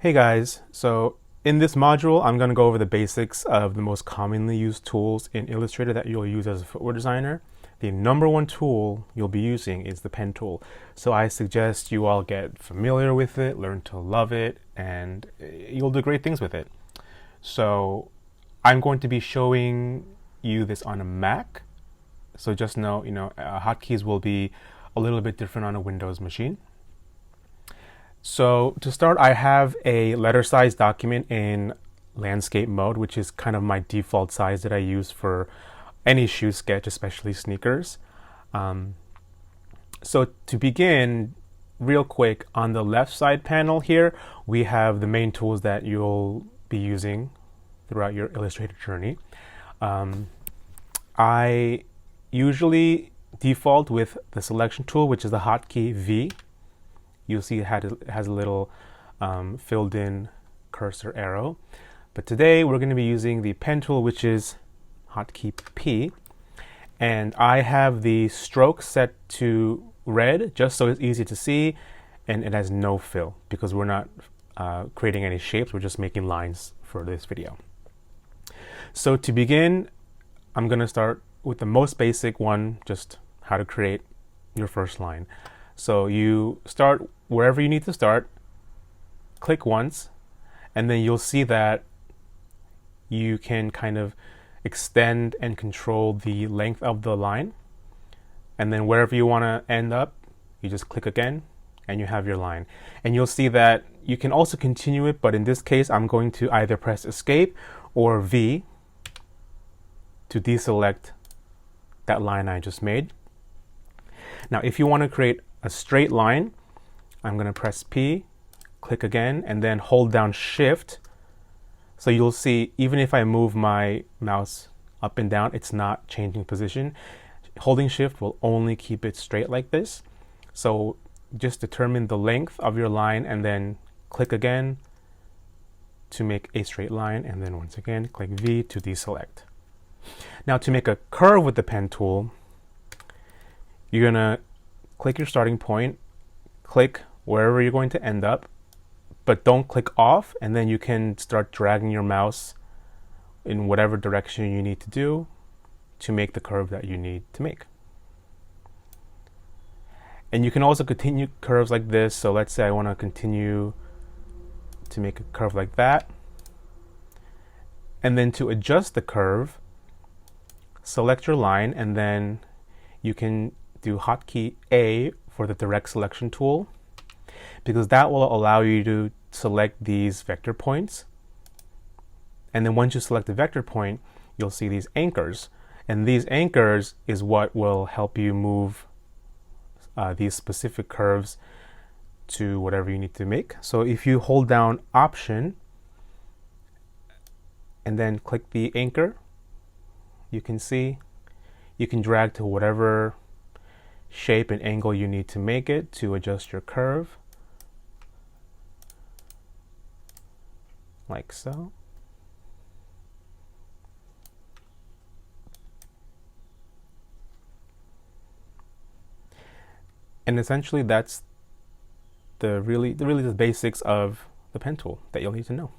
Hey guys, so in this module, I'm going to go over the basics of the most commonly used tools in Illustrator that you'll use as a footwear designer. The number one tool you'll be using is the pen tool. So I suggest you all get familiar with it, learn to love it, and you'll do great things with it. So I'm going to be showing you this on a Mac. So just know, hotkeys will be a little bit different on a Windows machine. So to start, I have a letter size document in landscape mode, which is kind of my default size that I use for any shoe sketch, especially sneakers. So to begin, real quick, on the left side panel here, we have the main tools that you'll be using throughout your Illustrator journey. I usually default with the selection tool, which is the hotkey V. You'll see it has a little filled in cursor arrow. But today we're going to be using the pen tool, which is hotkey P. And I have the stroke set to red just so it's easy to see, and it has no fill because we're not creating any shapes, we're just making lines for this video. So to begin, I'm going to start with the most basic one, just how to create your first line. So you start wherever you need to start, click once, and then you'll see that you can kind of extend and control the length of the line. And then wherever you want to end up, you just click again and you have your line. And you'll see that you can also continue it, but in this case, I'm going to either press Escape or V to deselect that line I just made. Now, if you want to create a straight line, I'm going to press P, click again, and then hold down Shift. So you'll see, even if I move my mouse up and down, it's not changing position. Holding Shift will only keep it straight like this. So just determine the length of your line and then click again to make a straight line, and then once again, click V to deselect. Now, to make a curve with the pen tool, you're going to click your starting point, click wherever you're going to end up, but don't click off, and then you can start dragging your mouse in whatever direction you need to do to make the curve that you need to make. And you can also continue curves like this. So let's say I want to continue to make a curve like that. And then to adjust the curve, select your line, and then you can do hotkey A for the direct selection tool, because that will allow you to select these vector points. And then once you select the vector point, you'll see these anchors. And these anchors is what will help you move these specific curves to whatever you need to make. So if you hold down Option and then click the anchor, you can see you can drag to whatever shape and angle you need to make it to adjust your curve, like so. And essentially that's the basics of the pen tool that you'll need to know.